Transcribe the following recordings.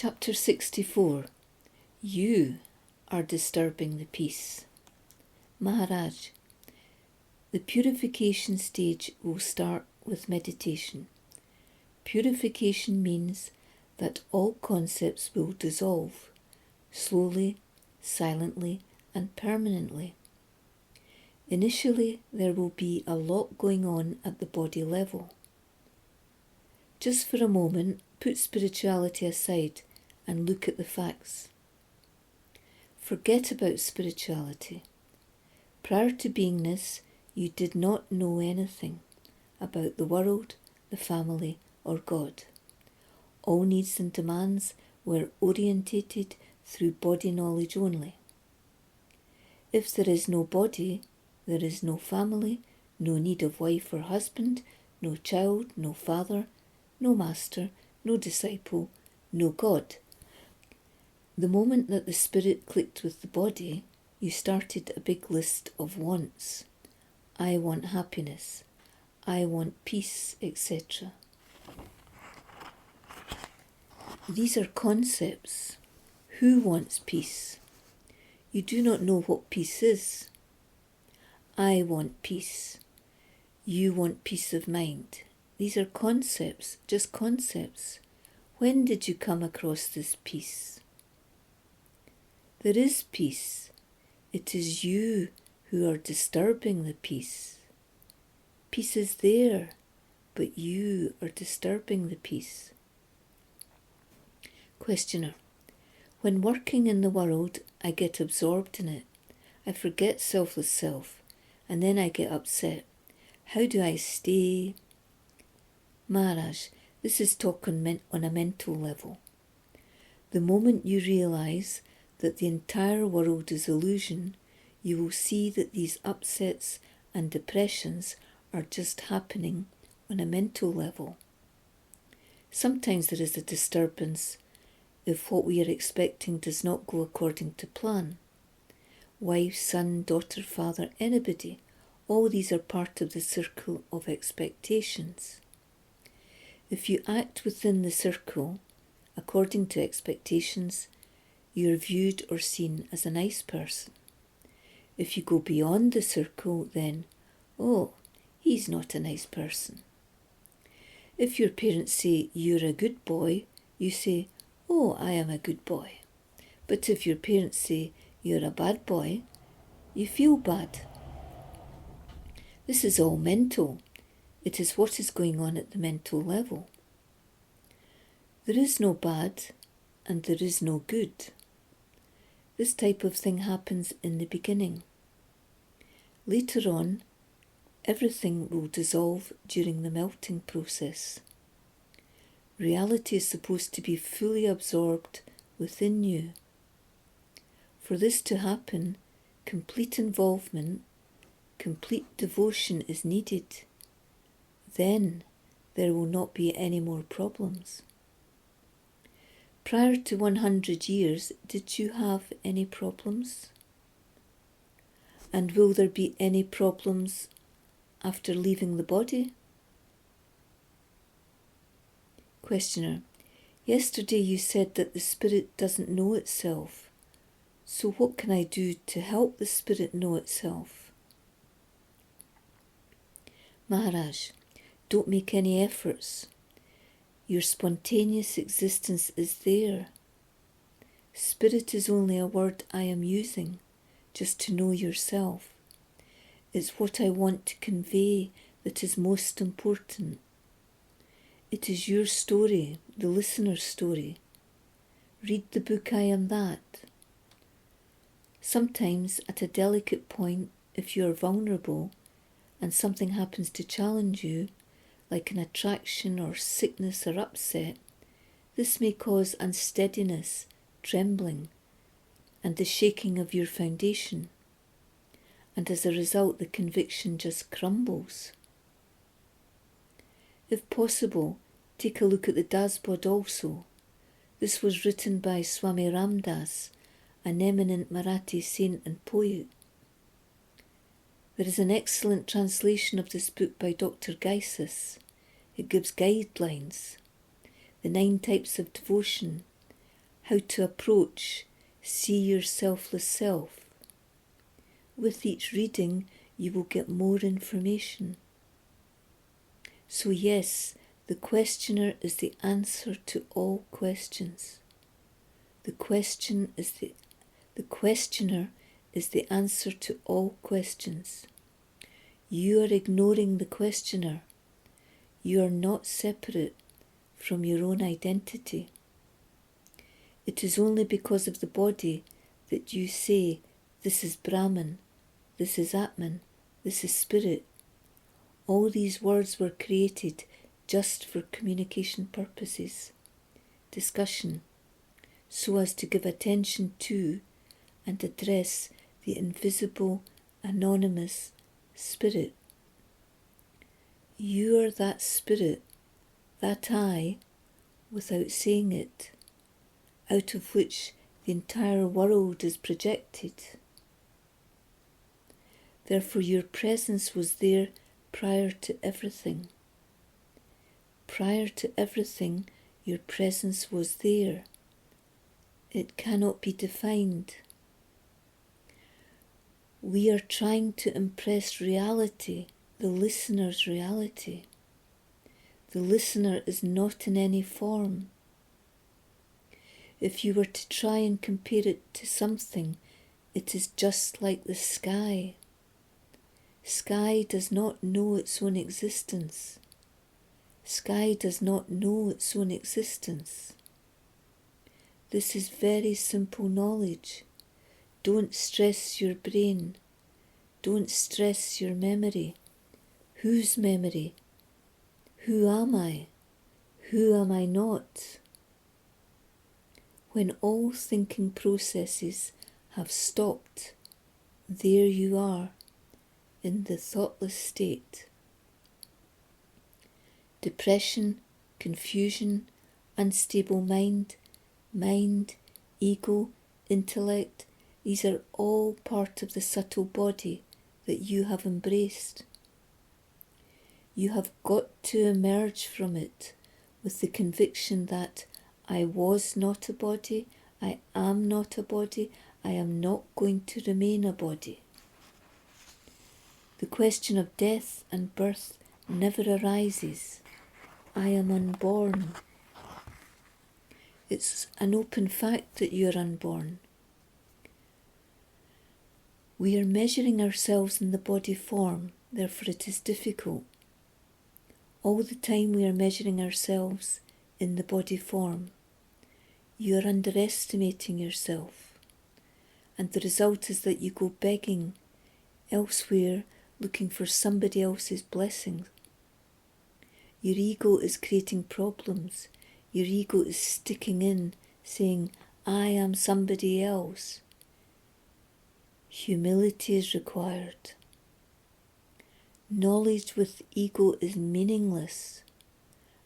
Chapter 64. You are disturbing the peace. Maharaj, the purification stage will start with meditation. Purification means that all concepts will dissolve, slowly, silently, and permanently. Initially, there will be a lot going on at the body level. Just for a moment, put spirituality aside and look at the facts. Forget about spirituality. Prior to beingness, you did not know anything about the world, the family, or God. All needs and demands were orientated through body knowledge only. If there is no body, there is no family, no need of wife or husband, no child, no father, no master, no disciple, no God. The moment that the spirit clicked with the body, you started a big list of wants. I want happiness. I want peace, etc. These are concepts. Who wants peace? You do not know what peace is. I want peace. You want peace of mind. These are concepts, just concepts. When did you come across this peace? There is peace. It is you who are disturbing the peace. Peace is there, but you are disturbing the peace. Questioner: when working in the world, I get absorbed in it. I forget selfless self, and then I get upset. How do I stay? Maharaj, this is talk on a mental level. The moment you realise that the entire world is illusion, you will see that these upsets and depressions are just happening on a mental level. Sometimes there is a disturbance if what we are expecting does not go according to plan. Wife, son, daughter, father, anybody, all these are part of the circle of expectations. If you act within the circle, according to expectations, you are viewed or seen as a nice person. If you go beyond the circle, then, oh, he's not a nice person. If your parents say you're a good boy, you say, oh, I am a good boy. But if your parents say you're a bad boy, you feel bad. This is all mental. It is what is going on at the mental level. There is no bad and there is no good. This type of thing happens in the beginning. Later on, everything will dissolve during the melting process. Reality is supposed to be fully absorbed within you. For this to happen, complete involvement, complete devotion is needed. Then there will not be any more problems. Prior to 100 years, did you have any problems? And will there be any problems after leaving the body? Questioner: yesterday you said that the spirit doesn't know itself. So what can I do to help the spirit know itself? Maharaj, don't make any efforts. Your spontaneous existence is there. Spirit is only a word I am using, just to know yourself. It's what I want to convey that is most important. It is your story, the listener's story. Read the book I Am That. Sometimes at a delicate point, if you are vulnerable and something happens to challenge you, like an attraction or sickness or upset, this may cause unsteadiness, trembling, and the shaking of your foundation. And as a result, the conviction just crumbles. If possible, take a look at the Dasbod also. This was written by Swami Ramdas, an eminent Marathi saint and poet. There is an excellent translation of this book by Dr. Geisis. It gives guidelines, the 9 types of devotion, how to approach See Your Selfless Self. With each reading, you will get more information. So yes, the questioner is the answer to all questions. The questioner is the answer to all questions. You are ignoring the questioner. You are not separate from your own identity. It is only because of the body that you say, this is Brahman, this is Atman, this is Spirit. All these words were created just for communication purposes, discussion, so as to give attention to and address the invisible, anonymous Spirit. You are that Spirit, that I, without saying it, out of which the entire world is projected. Therefore your presence was there prior to everything. Prior to everything, your presence was there. It cannot be defined. We are trying to impress reality, the listener's reality. The listener is not in any form. If you were to try and compare it to something, it is just like the sky. Sky does not know its own existence. Sky does not know its own existence. This is very simple knowledge. Don't stress your brain. Don't stress your memory. Whose memory? Who am I? Who am I not? When all thinking processes have stopped, there you are, in the thoughtless state. Depression, confusion, unstable mind, ego, intellect, these are all part of the subtle body that you have embraced. You have got to emerge from it with the conviction that I was not a body, I am not a body, I am not going to remain a body. The question of death and birth never arises. I am unborn. It's an open fact that you are unborn. We are measuring ourselves in the body form, therefore it is difficult. All the time we are measuring ourselves in the body form. You are underestimating yourself, and the result is that you go begging elsewhere, looking for somebody else's blessings. Your ego is creating problems. Your ego is sticking in, saying, I am somebody else. Humility is required. Knowledge with ego is meaningless.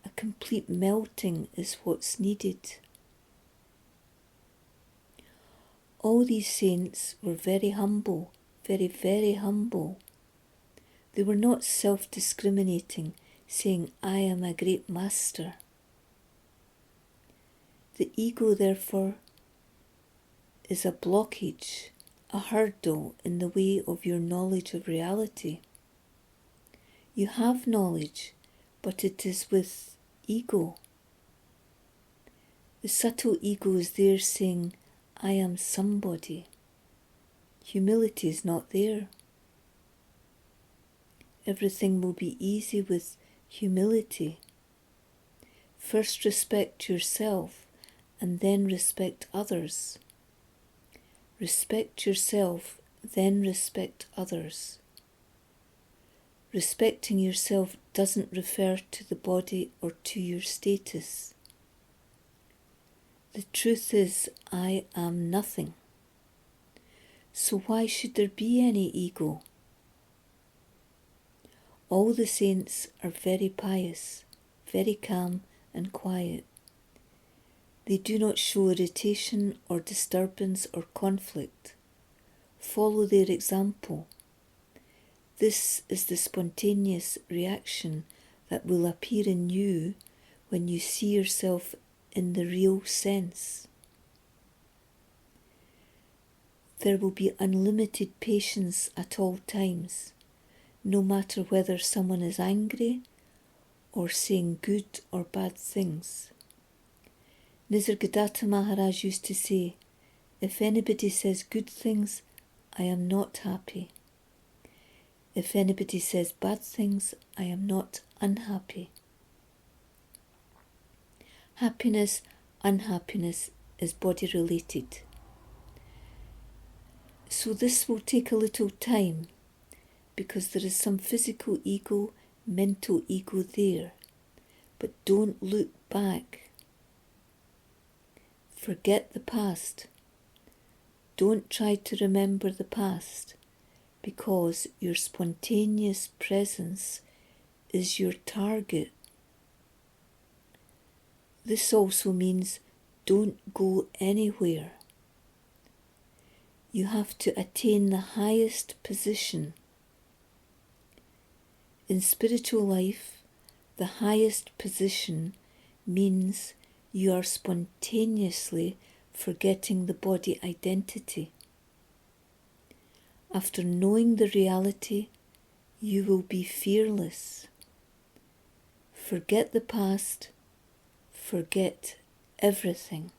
A complete melting is what's needed. All these saints were very humble, very, very humble. They were not self-discriminating, saying, I am a great master. The ego, therefore, is a blockage, a hurdle in the way of your knowledge of reality. You have knowledge, but it is with ego. The subtle ego is there saying, I am somebody. Humility is not there. Everything will be easy with humility. First respect yourself and then respect others. Respect yourself, then respect others. Respecting yourself doesn't refer to the body or to your status. The truth is, I am nothing. So why should there be any ego? All the saints are very pious, very calm and quiet. They do not show irritation or disturbance or conflict. Follow their example. This is the spontaneous reaction that will appear in you when you see yourself in the real sense. There will be unlimited patience at all times, no matter whether someone is angry or saying good or bad things. Nisargadatta Maharaj used to say, if anybody says good things, I am not happy. If anybody says bad things, I am not unhappy. Happiness, unhappiness is body related. So this will take a little time because there is some physical ego, mental ego there. But don't look back. Forget the past. Don't try to remember the past because your spontaneous presence is your target. This also means don't go anywhere. You have to attain the highest position. In spiritual life, the highest position means you are spontaneously forgetting the body identity. After knowing the reality, you will be fearless. Forget the past, forget everything.